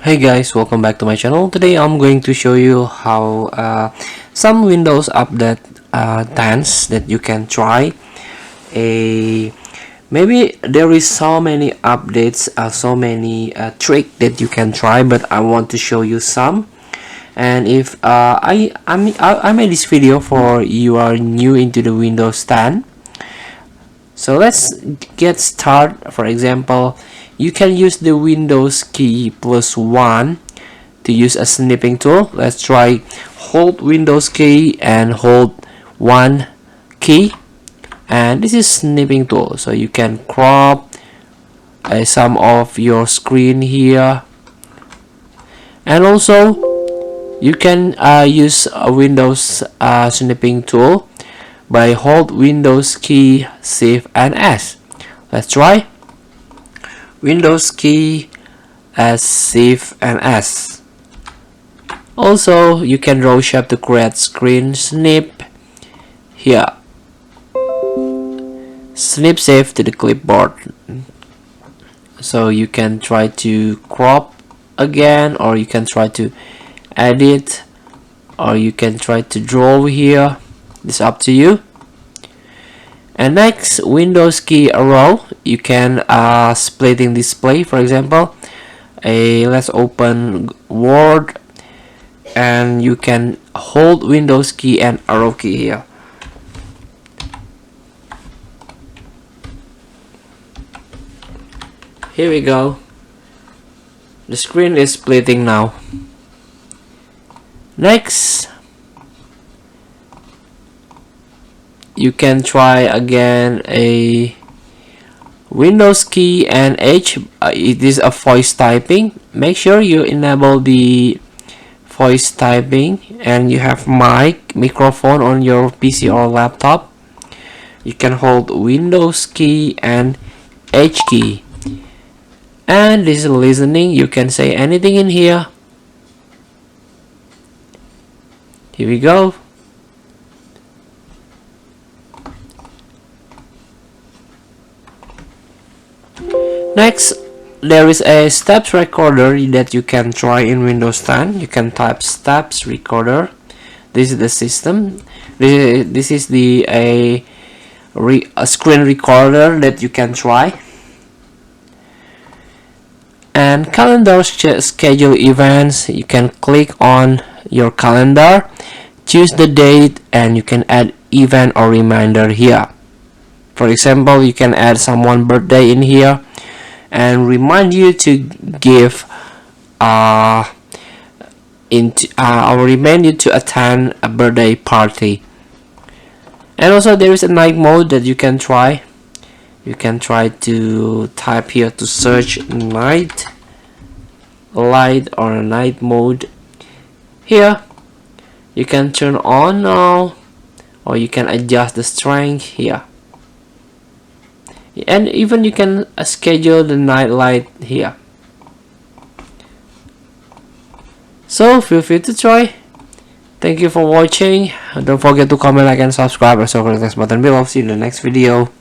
Hey guys, welcome back to my channel. Today I'm going to show you how some Windows Update 10s that you can try. Maybe there is so many updates, so many tricks that you can try, but I want to show you some. And if I made this video for you are new into the Windows 10. So let's get started. For example, you can use the Windows key +1 to use a snipping tool. Let's try hold Windows key and hold one key, and this is snipping tool, so you can crop some of your screen here, and also you can use a Windows snipping tool by hold Windows key, Shift and S. Let's try Windows key as Shift and S. Also, you can draw shape to create screen snip here. Snip save to the clipboard. So you can try to crop again, or you can try to edit, or you can try to draw here. It's up to you. And next, Windows key arrow. You can splitting display. For example, let's open Word, and you can hold Windows key and arrow key here. Here we go. The screen is splitting now. Next, you can try again a Windows key and H. It is a voice typing. Make sure you enable the voice typing and you have microphone on your PC or laptop. You can hold Windows key and H key. And this is listening. You can say anything in here. Here we go. Next, there is a steps recorder that you can try in Windows 10. You can type steps recorder. This is the system. This is the a screen recorder that you can try. And calendar schedule events. You can click on your calendar, choose the date, and you can add event or reminder here. For example, you can add someone's birthday in here and remind you to give or remind you to attend a birthday party. And also there is a night mode that you can try. You can try to type here to search night light or night mode. Here you can turn on now, or you can adjust the strength here, and even you can schedule the night light here. So feel free to try. Thank you for watching. Don't forget to comment, like and subscribe, and click the next button below. See you in the next video.